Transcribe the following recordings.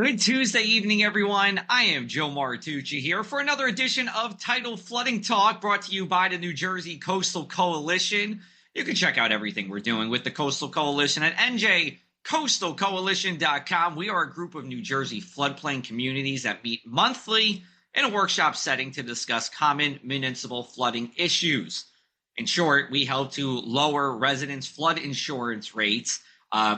Good Tuesday evening, everyone. I am Joe Martucci here for another edition of Tidal Flooding Talk brought to you by the New Jersey Coastal Coalition. You can check out everything we're doing with the Coastal Coalition at njcoastalcoalition.com. We are a group of New Jersey floodplain communities that meet monthly in a workshop setting to discuss common municipal flooding issues. In short, we help to lower residents' flood insurance rates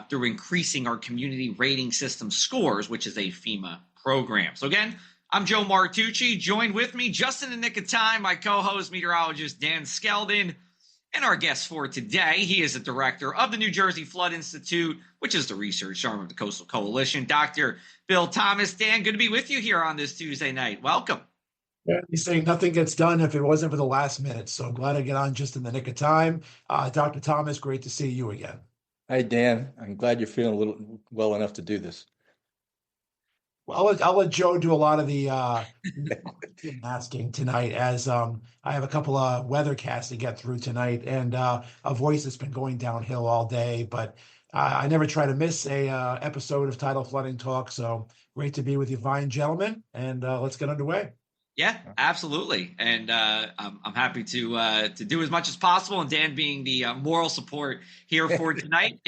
through increasing our community rating system scores, which is a FEMA program. So again, I'm Joe Martucci, joined with me just in the nick of time, my co-host, meteorologist Dan Skeldon, and our guest for today. He is the director of the New Jersey Flood Institute, which is the research arm of the Coastal Coalition, Dr. Bill Thomas. Dan, good to be with you here on this Tuesday night. Welcome. Yeah, he's saying nothing gets done if it wasn't for the last minute. So I'm glad I get on just in the nick of time. Dr. Thomas, great to see you again. Hi, Dan. I'm glad you're feeling a little well enough to do this. Well, I'll let Joe do a lot of the asking tonight, as I have a couple of weathercasts to get through tonight, and a voice that's been going downhill all day. But I never try to miss a episode of Tidal Flooding Talk. So great to be with you, fine gentlemen, and let's get underway. Yeah, absolutely. And I'm happy to do as much as possible. And Dan being the moral support here for tonight.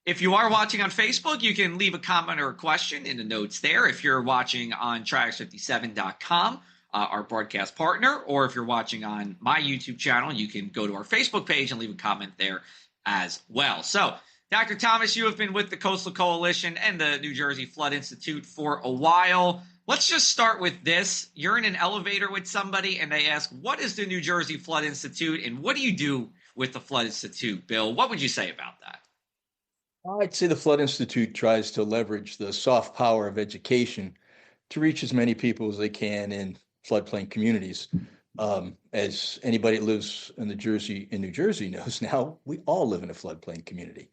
If you are watching on Facebook, you can leave a comment or a question in the notes there. If you're watching on trax57.com, our broadcast partner, or if you're watching on my YouTube channel, you can go to our Facebook page and leave a comment there as well. So, Dr. Thomas, you have been with the Coastal Coalition and the New Jersey Flood Institute for a while. Let's just start with this. You're in an elevator with somebody and they ask, what is the New Jersey Flood Institute and what do you do with the Flood Institute? Bill, what would you say about that? I'd say the Flood Institute tries to leverage the soft power of education to reach as many people as they can in floodplain communities. As anybody that lives in New Jersey knows now, we all live in a floodplain community.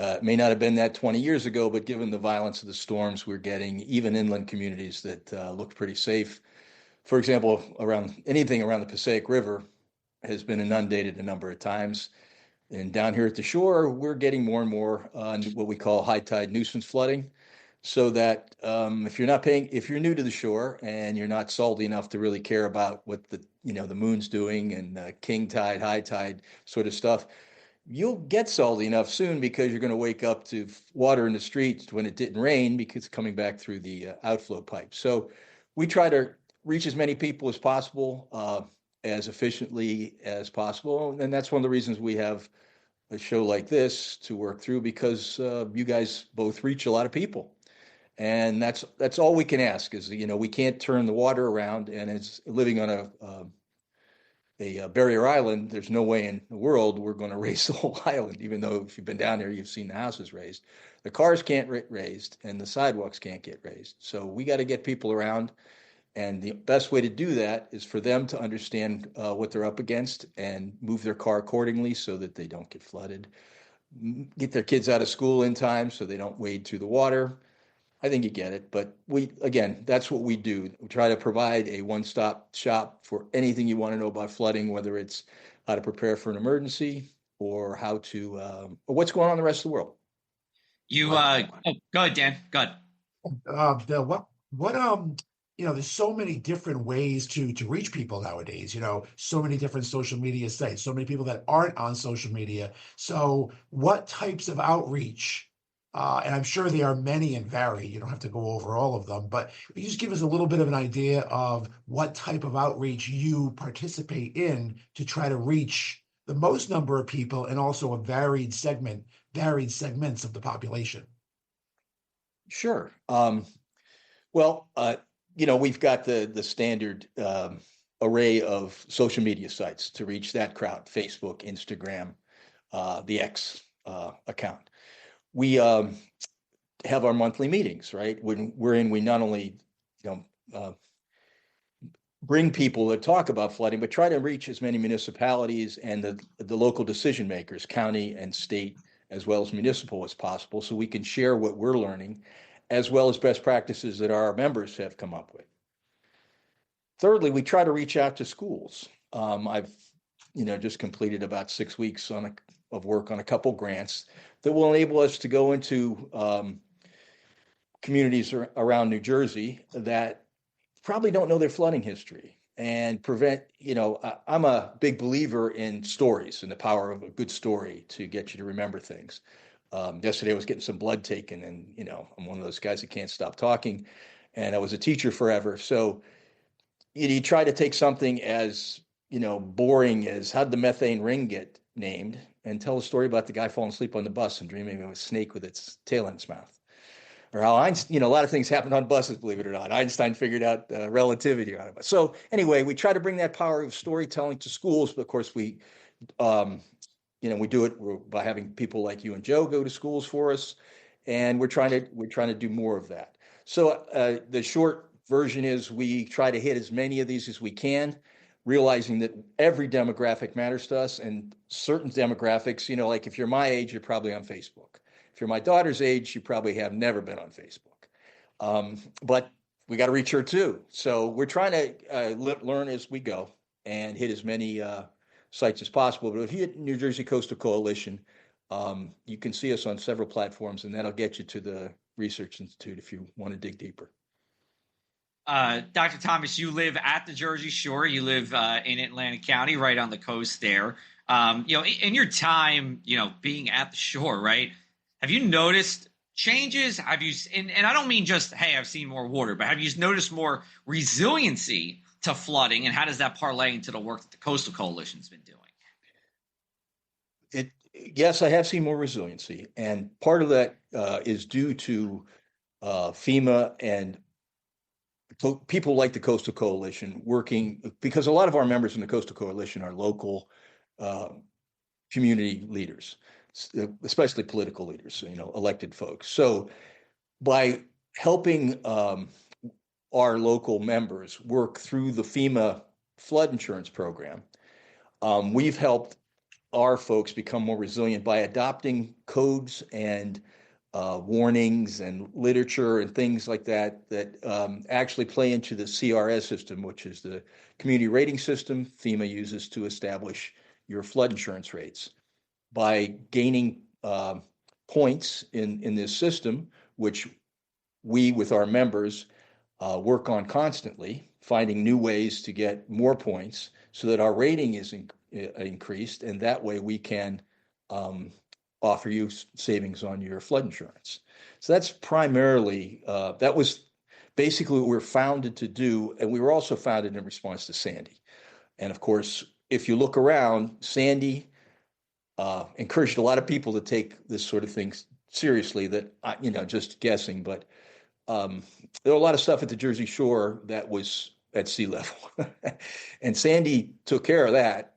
It may not have been that 20 years ago, but given the violence of the storms we're getting, even inland communities that looked pretty safe. For example, anything around the Passaic River has been inundated a number of times. And down here at the shore, we're getting more and more on what we call high tide nuisance flooding. So that if you're new to the shore and you're not salty enough to really care about what the moon's doing and king tide, high tide sort of stuff, you'll get salty enough soon because you're going to wake up to water in the streets when it didn't rain because it's coming back through the outflow pipe. So we try to reach as many people as possible, as efficiently as possible. And that's one of the reasons we have a show like this to work through, because you guys both reach a lot of people. And that's all we can ask is, we can't turn the water around, and it's living on a barrier island. There's no way in the world we're going to raise the whole island, even though if you've been down there, you've seen the houses raised. The cars can't get raised and the sidewalks can't get raised. So we got to get people around. And the best way to do that is for them to understand what they're up against and move their car accordingly so that they don't get flooded. Get their kids out of school in time so they don't wade through the water. I think you get it. But that's what we do. We try to provide a one-stop shop for anything you want to know about flooding, whether it's how to prepare for an emergency or how to, or what's going on in the rest of the world. Go ahead, Dan. Go ahead. Bill, there's so many different ways to reach people nowadays, so many different social media sites, so many people that aren't on social media. So what types of outreach, and I'm sure they are many and vary, you don't have to go over all of them, but you just give us a little bit of an idea of what type of outreach you participate in to try to reach the most number of people and also a varied segments of the population. Sure. We've got the standard array of social media sites to reach that crowd: Facebook, Instagram, the X account. We have our monthly meetings, right? When we're in, we not only bring people to talk about flooding, but try to reach as many municipalities and the local decision makers, county and state, as well as municipal as possible, so we can share what we're learning, as well as best practices that our members have come up with. Thirdly, we try to reach out to schools. I've just completed about 6 weeks of work on a couple grants that will enable us to go into communities around New Jersey that probably don't know their flooding history and prevent, I'm a big believer in stories and the power of a good story to get you to remember things. Yesterday I was getting some blood taken, and, I'm one of those guys that can't stop talking, and I was a teacher forever. So you try to take something as, boring as how did the methane ring get named, and tell a story about the guy falling asleep on the bus and dreaming of a snake with its tail in its mouth. Or how Einstein, a lot of things happened on buses, believe it or not. Einstein figured out relativity on it. So anyway, we try to bring that power of storytelling to schools. But of course, we do it by having people like you and Joe go to schools for us, and we're trying to do more of that. So the short version is we try to hit as many of these as we can, realizing that every demographic matters to us, and certain demographics, like if you're my age, you're probably on Facebook. If you're my daughter's age, you probably have never been on Facebook. But we got to reach her too. So we're trying to learn as we go and hit as many sites as possible. But if you hit New Jersey Coastal Coalition, you can see us on several platforms, and that'll get you to the Research Institute if you want to dig deeper. Dr. Thomas, you live at the Jersey Shore. You live in Atlantic County, right on the coast there. In your time, being at the shore, right? Have you noticed changes? Have you, and I don't mean just, hey, I've seen more water, but have you noticed more resiliency to flooding, and how does that parlay into the work that the Coastal Coalition's been doing? Yes, I have seen more resiliency, and part of that is due to FEMA and people like the Coastal Coalition working, because a lot of our members in the Coastal Coalition are local community leaders, especially political leaders, elected folks. So by helping our local members work through the FEMA flood insurance program, we've helped our folks become more resilient by adopting codes and warnings and literature and things like that actually play into the CRS system, which is the community rating system FEMA uses to establish your flood insurance rates. By gaining points in this system, which we, with our members, work on constantly, finding new ways to get more points so that our rating is increased, and that way we can offer you savings on your flood insurance. So that's primarily, that was basically what we're founded to do, and we were also founded in response to Sandy. And of course, if you look around, Sandy encouraged a lot of people to take this sort of thing seriously, that, just guessing, but there were a lot of stuff at the Jersey Shore that was at sea level. And Sandy took care of that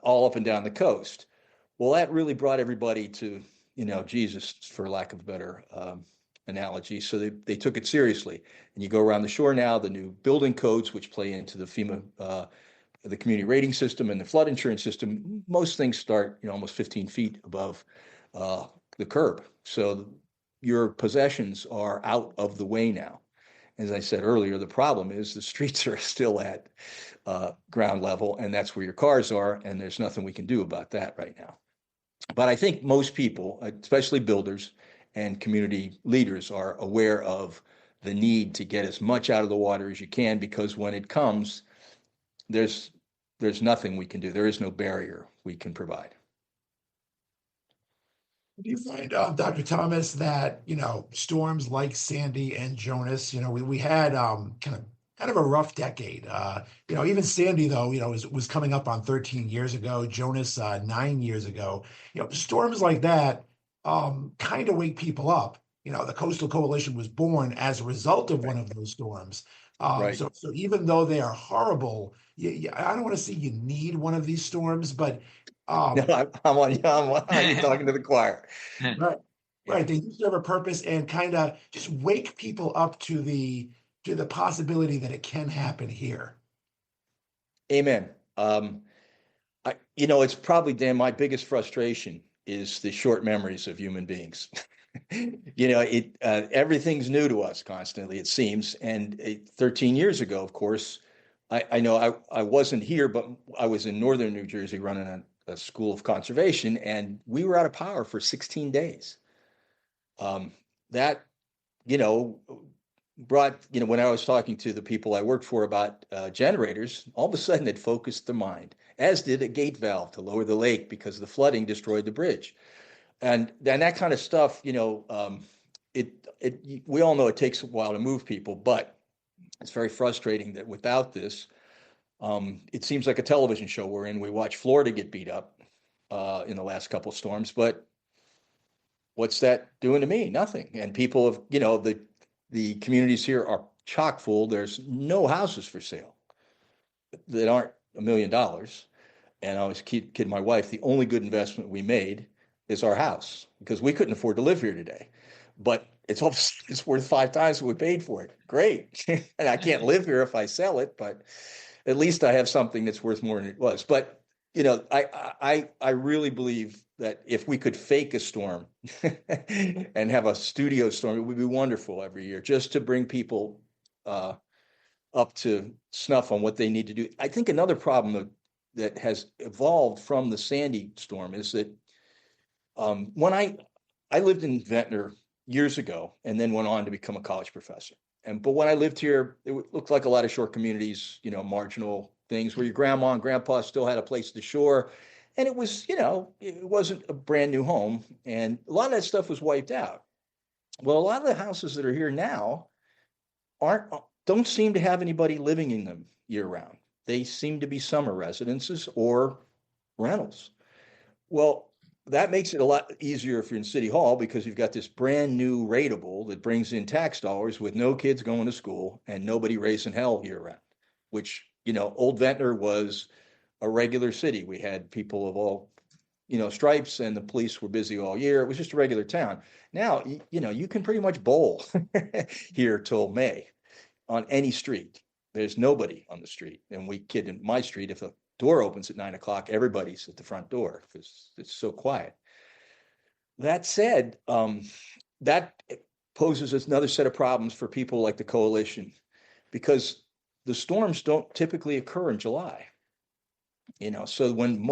all up and down the coast. Well, that really brought everybody to, Jesus, for lack of a better analogy. So they took it seriously. And you go around the shore now, the new building codes, which play into the FEMA the community rating system and the flood insurance system, most things start, almost 15 feet above the curb. So your possessions are out of the way now. As I said earlier, the problem is the streets are still at ground level, and that's where your cars are, and there's nothing we can do about that right now. But I think most people, especially builders and community leaders, are aware of the need to get as much out of the water as you can, because when it comes, there's nothing we can do. There is no barrier we can provide. Do you find, Dr. Thomas, that, storms like Sandy and Jonas, we had kind of a rough decade. Even Sandy, though, was coming up on 13 years ago, Jonas 9 years ago. Storms like that kind of wake people up. The Coastal Coalition was born as a result of one of those storms. Right. So even though they are horrible, I don't want to say you need one of these storms, but No, you're talking to the choir. right, right. They do serve a purpose and kind of just wake people up to the possibility that it can happen here. Amen. It's probably, Dan, my biggest frustration is the short memories of human beings. Everything's new to us constantly, it seems. And 13 years ago, of course, I know I wasn't here, but I was in northern New Jersey running a school of conservation, and we were out of power for 16 days. That you know, brought, when I was talking to the people I worked for about generators, all of a sudden it focused the mind, as did a gate valve to lower the lake because the flooding destroyed the bridge. And that kind of stuff, we all know it takes a while to move people, but it's very frustrating that without this, it seems like a television show we're in. We watch Florida get beat up in the last couple of storms, but what's that doing to me? Nothing. And people have, the communities here are chock full. There's no houses for sale that aren't $1 million. And I always kid my wife, the only good investment we made is our house because we couldn't afford to live here today. But it's worth 5 times what we paid for it. Great. And I can't live here if I sell it, but at least I have something that's worth more than it was. But I really believe that if we could fake a storm and have a studio storm, it would be wonderful every year just to bring people up to snuff on what they need to do. I think another problem that has evolved from the Sandy storm is that when I lived in Ventnor years ago and then went on to become a college professor. But when I lived here, it looked like a lot of shore communities, marginal things where your grandma and grandpa still had a place to shore. And it was, it wasn't a brand new home. And a lot of that stuff was wiped out. Well, a lot of the houses that are here now don't seem to have anybody living in them year round. They seem to be summer residences or rentals. Well, that makes it a lot easier if you're in City Hall because you've got this brand new rateable that brings in tax dollars with no kids going to school and nobody raising hell year round, which, Old Ventnor was a regular city. We had people of all, stripes and the police were busy all year. It was just a regular town. Now, you can pretty much bowl here till May on any street. There's nobody on the street. And we kid in my street, if a door opens at 9 o'clock, everybody's at the front door because it's so quiet. That said, that poses another set of problems for people like the coalition because the storms don't typically occur in July. So when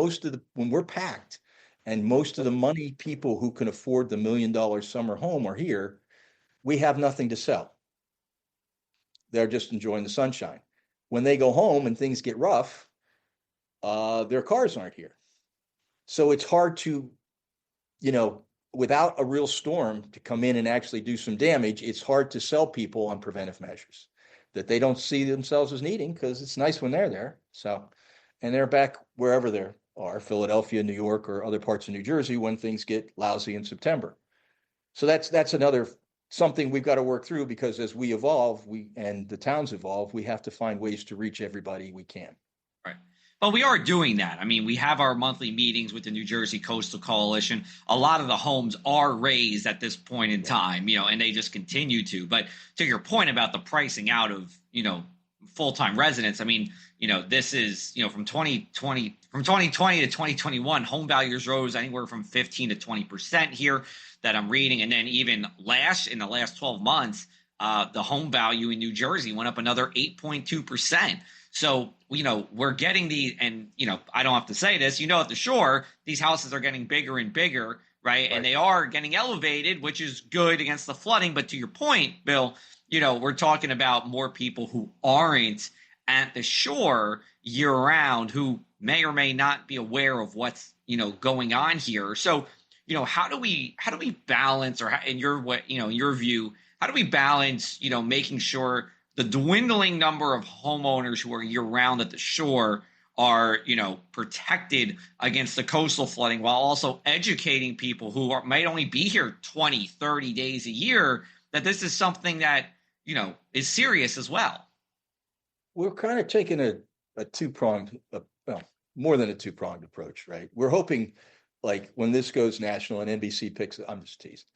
we're packed and most of the money people who can afford the $1 million summer home are here, we have nothing to sell. They're just enjoying the sunshine. When they go home and things get rough, their cars aren't here. So it's hard to, without a real storm to come in and actually do some damage, it's hard to sell people on preventive measures that they don't see themselves as needing because it's nice when they're there. So, and they're back wherever they are, Philadelphia, New York, or other parts of New Jersey when things get lousy in September. So that's another something we've got to work through because as we evolve, and the towns evolve, we have to find ways to reach everybody we can. Right. But we are doing that. I mean, we have our monthly meetings with the New Jersey Coastal Coalition. A lot of the homes are raised at this point in time, and they just continue to. But to your point about the pricing out of, full-time residents, I mean, this is, from 2020 to 2021, home values rose anywhere from 15 to 20% here that I'm reading. And then even in the last 12 months, the home value in New Jersey went up another 8.2%. So, we're getting and, I don't have to say this, at the shore, these houses are getting bigger and bigger, right? And they are getting elevated, which is good against the flooding. But to your point, Bill, we're talking about more people who aren't at the shore year round who may or may not be aware of what's, going on here. So, how do we balance, or in your view, how do we balance, making sure the dwindling number of homeowners who are year round at the shore are, protected against the coastal flooding while also educating people who might only be here 20, 30 days a year that this is something that, is serious as well? We're kind of taking a two-pronged, more than a two-pronged approach, right? We're hoping like when this goes national and NBC picks it, I'm just teasing.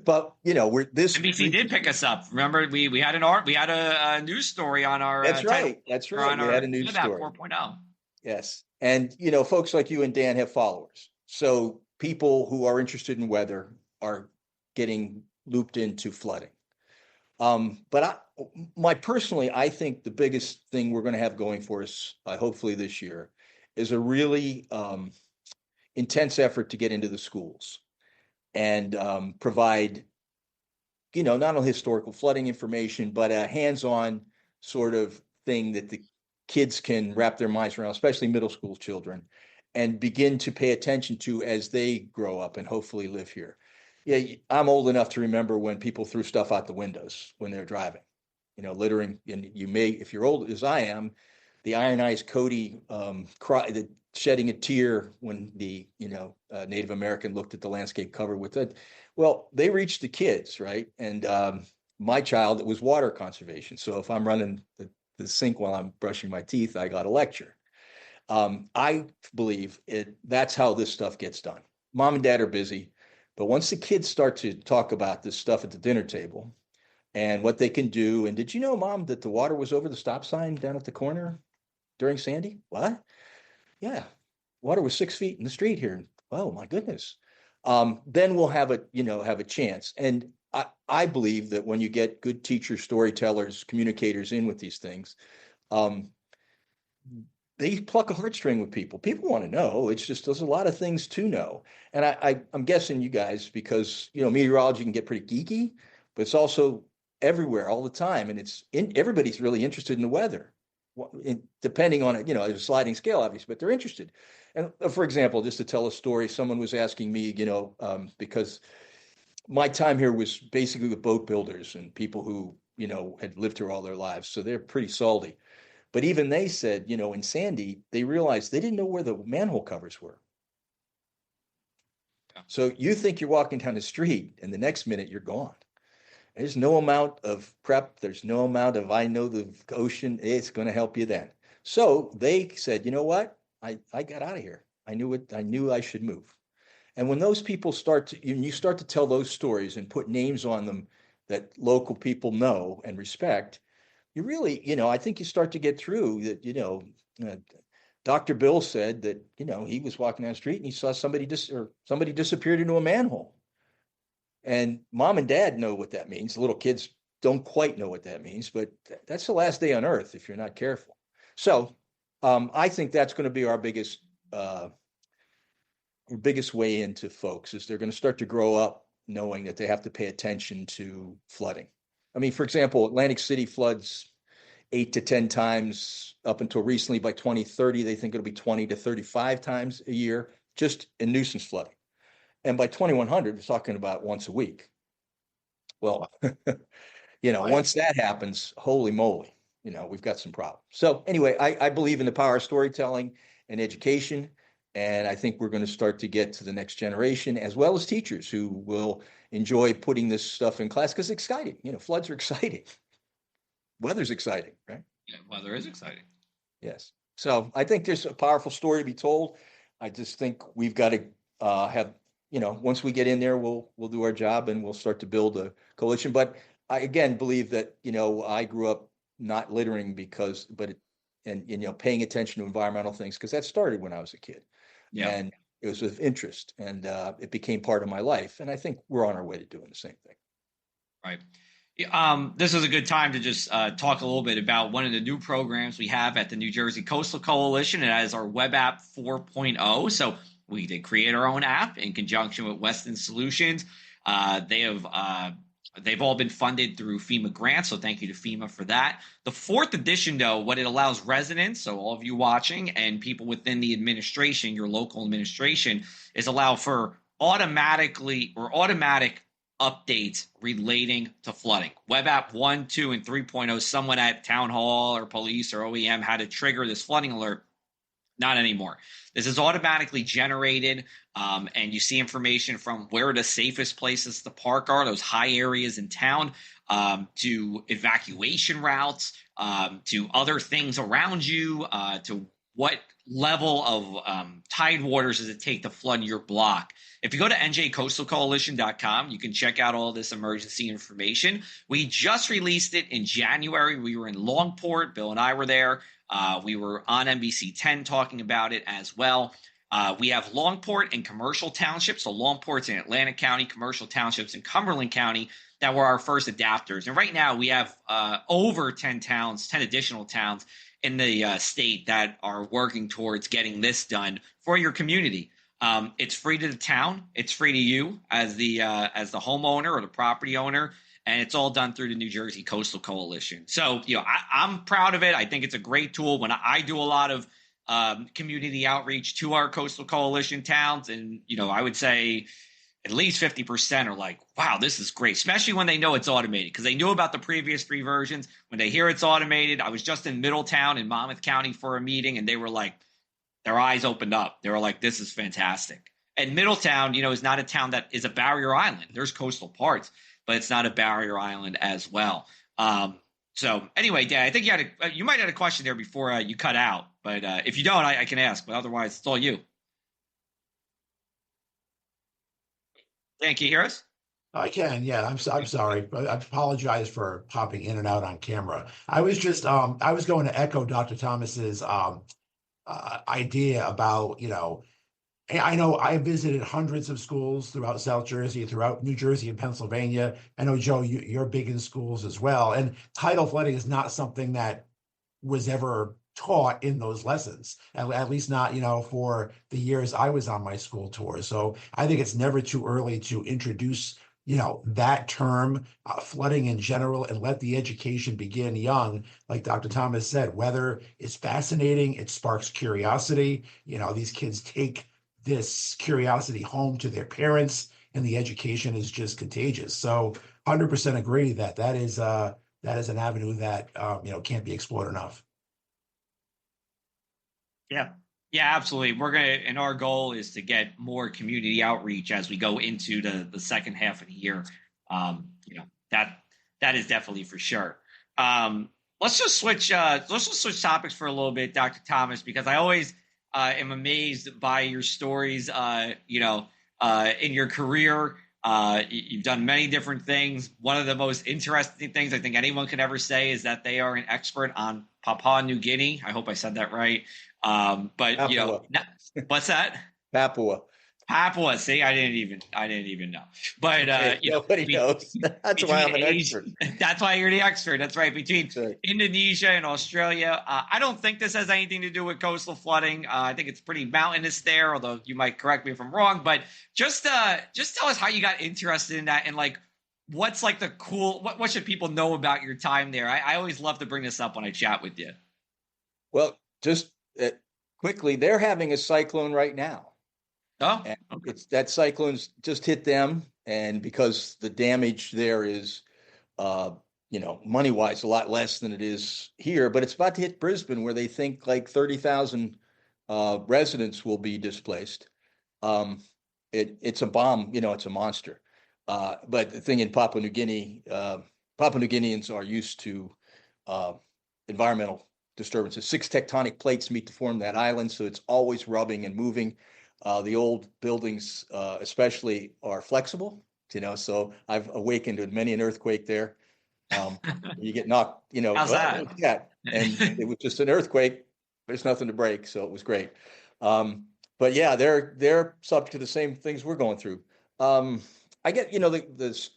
But NBC did pick us up. Remember, we had a news story on our That's right. We had a news story 4.0. Yes. And folks like you and Dan have followers. So people who are interested in weather are getting looped into flooding. But I think the biggest thing we're going to have going for us, hopefully this year, is a really intense effort to get into the schools and provide not only historical flooding information, but a hands-on sort of thing that the kids can wrap their minds around, especially middle school children, and begin to pay attention to as they grow up and hopefully live here. Yeah, I'm old enough to remember when people threw stuff out the windows when they're driving, littering. And you may, if you're old as I am, the Iron-Eyed Cody shedding a tear when the Native American looked at the landscape covered with it. Well, they reached the kids, right? And my child, it was water conservation. So if I'm running the sink while I'm brushing my teeth, I got a lecture. I believe that's how this stuff gets done. Mom and dad are busy, but once the kids start to talk about this stuff at the dinner table and what they can do, and did you know, Mom, that the water was over the stop sign down at the corner during Sandy? What? Yeah, water was 6 feet in the street here. Oh my goodness. Then we'll have a chance. And I believe that when you get good teachers, storytellers, communicators in with these things, they pluck a heartstring with people. People want to know. It's just there's a lot of things to know. And I'm guessing you guys, because meteorology can get pretty geeky, but it's also everywhere all the time, and everybody's really interested in the weather. Depending on it, a sliding scale, obviously, but they're interested. And for example, just to tell a story, someone was asking me, because my time here was basically with boat builders and people who, had lived here all their lives. So they're pretty salty. But even they said, in Sandy, they realized they didn't know where the manhole covers were. So you think you're walking down the street and the next minute you're gone. There's no amount of prep. There's no amount of, I know the ocean, it's going to help you then. So they said, you know what? I got out of here. I knew I should move. And when those people you start to tell those stories and put names on them that local people know and respect, you really, I think you start to get through that, Dr. Bill said that, he was walking down the street and he saw somebody disappeared into a manhole. And mom and dad know what that means. The little kids don't quite know what that means, but that's the last day on earth if you're not careful. So I think that's going to be our biggest way into folks, is they're going to start to grow up knowing that they have to pay attention to flooding. I mean, for example, Atlantic City floods 8 to 10 times up until recently. By 2030, they think it'll be 20 to 35 times a year, just in nuisance flooding. And by 2100, we're talking about once a week. Well, once that happens, holy moly, we've got some problems. So anyway, I believe in the power of storytelling and education. And I think we're going to start to get to the next generation, as well as teachers who will enjoy putting this stuff in class because it's exciting. Floods are exciting. Weather's exciting, right? Yeah, weather is exciting. Yes. So I think there's a powerful story to be told. I just think we've got to have, once we get in there, we'll do our job and we'll start to build a coalition. But I, again, believe that, I grew up not littering paying attention to environmental things, because that started when I was a kid. Yeah. And it was of interest, and it became part of my life. And I think we're on our way to doing the same thing. Right. This is a good time to just talk a little bit about one of the new programs we have at the New Jersey Coastal Coalition. It is our web app 4.0. So we did create our own app in conjunction with Weston Solutions. They've all been funded through FEMA grants, so thank you to FEMA for that. The fourth edition, though, what it allows residents, so all of you watching, and people within the administration, your local administration, is allow for automatic updates relating to flooding. Web app 1, 2, and 3.0, someone at town hall or police or OEM had to trigger this flooding alert. Not anymore. This is automatically generated, and you see information from where the safest places to park are, those high areas in town, to evacuation routes, to other things around you, to what level of tide waters does it take to flood your block. If you go to njcoastalcoalition.com, you can check out all this emergency information. We just released it in January. We were in Longport. Bill and I were there. We were on NBC 10 talking about it as well. We have Longport and Commercial Townships. So Longport's in Atlantic County, Commercial Townships in Cumberland County, that were our first adapters. And right now we have over 10 additional towns in the state that are working towards getting this done for your community. It's free to the town. It's free to you as the homeowner or the property owner. and it's all done through the New Jersey Coastal Coalition. So, I'm proud of it. I think it's a great tool. When I do a lot of community outreach to our Coastal Coalition towns, and, I would say at least 50% are like, wow, this is great, especially when they know it's automated, because they knew about the previous 3 versions. When they hear it's automated, I was just in Middletown in Monmouth County for a meeting, and they were like, their eyes opened up. They were like, this is fantastic. And Middletown, is not a town that is a barrier island. There's coastal parts, but it's not a barrier island as well. So anyway, Dan, I think you might have had a question there before you cut out, but if you don't, I can ask, but otherwise it's all you. Dan, can you hear us? I can, yeah. I'm sorry. I apologize for popping in and out on camera. I was just I was going to echo Dr. Thomas's idea about, I know I visited hundreds of schools throughout South Jersey, throughout New Jersey and Pennsylvania. I know, Joe, you're big in schools as well. And tidal flooding is not something that was ever taught in those lessons, at least not, for the years I was on my school tour. So I think it's never too early to introduce, that term, flooding in general, and let the education begin young. Like Dr. Thomas said, weather is fascinating. It sparks curiosity. These kids take this curiosity home to their parents, and the education is just contagious. So 100% agree that is an avenue that can't be explored enough. Yeah. Yeah, absolutely. And our goal is to get more community outreach as we go into the second half of the year. That is definitely for sure. Let's just switch topics for a little bit, Dr. Thomas, because I always am amazed by your stories. In your career, you've done many different things. One of the most interesting things I think anyone could ever say is that they are an expert on Papua New Guinea. I hope I said that right. But Papua. What's that? Papua. See, I didn't even know. But nobody knows. That's why I'm an expert. That's why you're the expert. That's right. Between right. Indonesia and Australia, I don't think this has anything to do with coastal flooding. I think it's pretty mountainous there, although you might correct me if I'm wrong. But just tell us how you got interested in that, and like what's like the cool. What should people know about your time there? I always love to bring this up when I chat with you. Well, just quickly, they're having a cyclone right now. Oh, okay. That cyclone's just hit them, and because the damage there is, money-wise, a lot less than it is here, but it's about to hit Brisbane, where they think like 30,000 residents will be displaced. It's a bomb, it's a monster. But the thing in Papua New Guinea, Papua New Guineans are used to environmental disturbances. 6 tectonic plates meet to form that island, so it's always rubbing and moving. The old buildings, especially, are flexible, so I've awakened with many an earthquake there. You get knocked, How's that? Yeah, and it was just an earthquake. There's nothing to break, so it was great. But yeah, they're subject to the same things we're going through. I get, the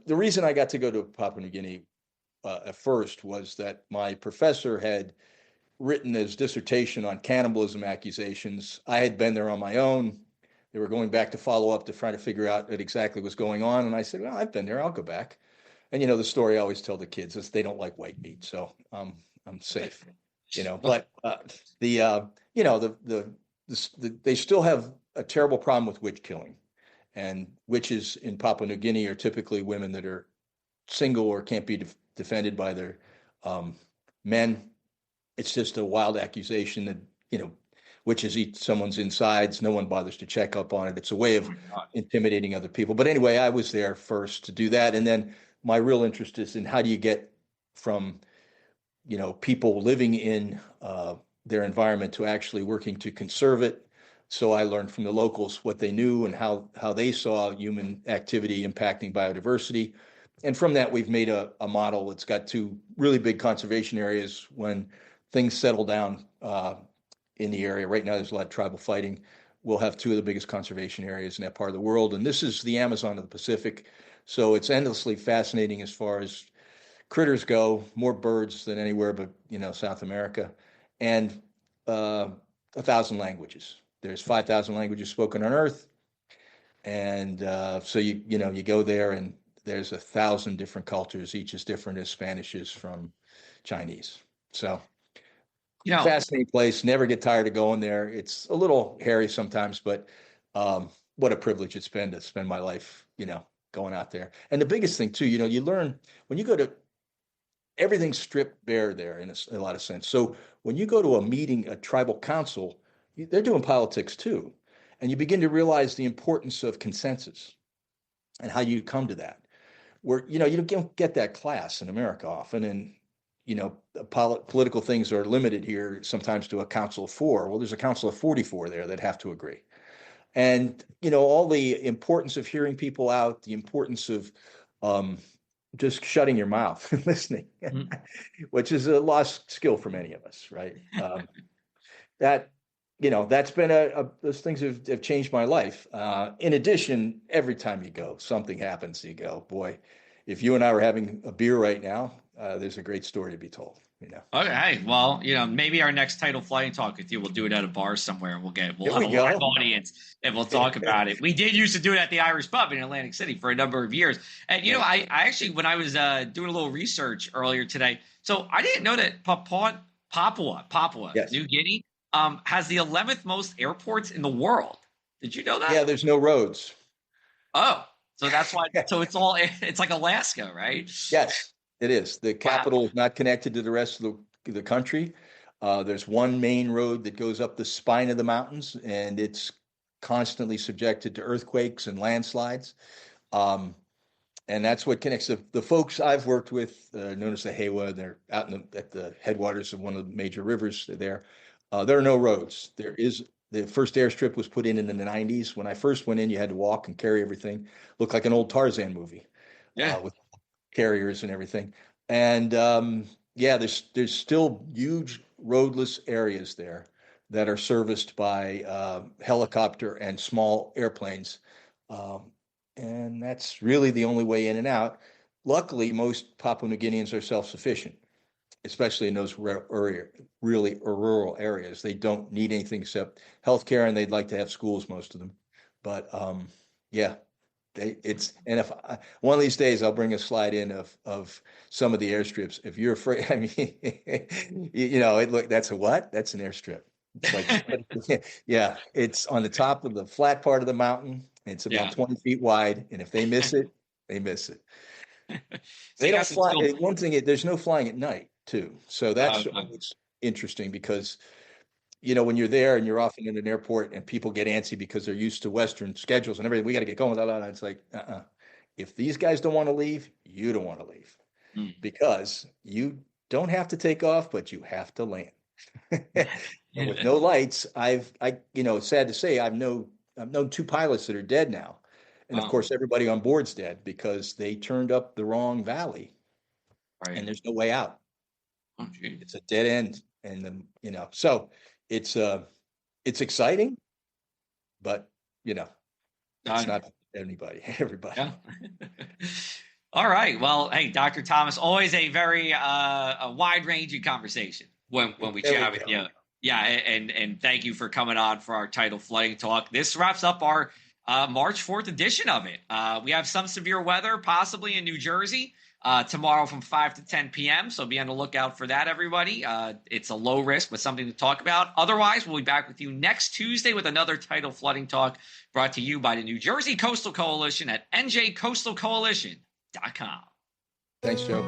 reason I got to go to Papua New Guinea at first was that my professor had written his dissertation on cannibalism accusations. I had been there on my own. They were going back to follow up to try to figure out what exactly was going on. And I said, well, I've been there. I'll go back. And, the story I always tell the kids is they don't like white meat. So I'm safe, but they still have a terrible problem with witch killing. And witches in Papua New Guinea are typically women that are single or can't be defended by their men. It's just a wild accusation that, witches eat someone's insides. No one bothers to check up on it. It's a way of intimidating other people. But anyway, I was there first to do that. And then my real interest is in how do you get from, people living in their environment to actually working to conserve it. So I learned from the locals what they knew and how they saw human activity impacting biodiversity. And from that, we've made a model. It's got 2 really big conservation areas. When things settle down in the area, right now there's a lot of tribal fighting. We'll have 2 of the biggest conservation areas in that part of the world. And this is the Amazon of the Pacific. So it's endlessly fascinating as far as critters go, more birds than anywhere but, South America. And 1,000 languages. There's 5,000 languages spoken on Earth. And so you go there and there's 1,000 different cultures, each as different as Spanish is from Chinese. So fascinating place. Never get tired of going there. It's a little hairy sometimes, but what a privilege it's been to spend my life, going out there. And the biggest thing too, you learn when you go to everything's stripped bare there in a lot of sense. So when you go to a meeting, a tribal council, they're doing politics too. And you begin to realize the importance of consensus and how you come to that. Where, you don't get that class in America often. And, political things are limited here sometimes to a council of 4. Well, there's a council of 44 there that have to agree. And, all the importance of hearing people out, the importance of just shutting your mouth and listening, which is a lost skill for many of us, right? That's been those things have changed my life. In addition, every time you go, something happens. You go, boy, if you and I were having a beer right now, there's a great story to be told. Okay, well, maybe our next Tidal flying talk with you, we'll do it at a bar somewhere, and we'll have a live audience, and we'll talk about it. We did used to do it at the Irish Pub in Atlantic City for a number of years, and I actually, when I was doing a little research earlier today, so I didn't know that Papua Yes. New Guinea has the 11th most airports in the world. Did you know that? Yeah, there's no roads. Oh, so that's why. So it's like Alaska, right? Yes, it is. The capital is not connected to the rest of the country. There's one main road that goes up the spine of the mountains, and it's constantly subjected to earthquakes and landslides. And that's what connects the folks I've worked with, known as the Hewa. They're out at the headwaters of one of the major rivers there. There are no roads. The first airstrip was put in the 90s. When I first went in, you had to walk and carry everything. Looked like an old Tarzan movie. With carriers and everything. And there's still huge roadless areas there that are serviced by helicopter and small airplanes. And that's really the only way in and out. Luckily, most Papua New Guineans are self-sufficient, especially in those really rural areas. They don't need anything except healthcare, and they'd like to have schools, most of them. But if one of these days I'll bring a slide in of some of the airstrips. If you're afraid, I mean, that's a what? That's an airstrip. It's like, yeah, it's on the top of the flat part of the mountain. It's about 20 feet wide, and if they miss it, they miss it. They don't fly. One thing, there's no flying at night too. So that's always interesting because, when you're there and you're often in an airport and people get antsy because they're used to Western schedules and everything, we got to get going. It's like, if these guys don't want to leave, you don't want to leave because you don't have to take off, but you have to land. And with no lights, it's sad to say, I've known 2 pilots that are dead now. And of course, everybody on board's dead because they turned up the wrong valley, and there's no way out. It's a dead end, and so it's exciting, but it's not everybody. Yeah. All right. Well, hey, Dr. Thomas, always a very a wide-ranging conversation when we chat with you. Yeah, and thank you for coming on for our Tidal Flying Talk. This wraps up our March 4th edition of it. We have some severe weather, possibly in New Jersey, tomorrow from 5 to 10 p.m. So be on the lookout for that, everybody. It's a low risk, but something to talk about. Otherwise, we'll be back with you next Tuesday with another Tidal Flooding Talk brought to you by the New Jersey Coastal Coalition at njcoastalcoalition.com. Thanks, Joe.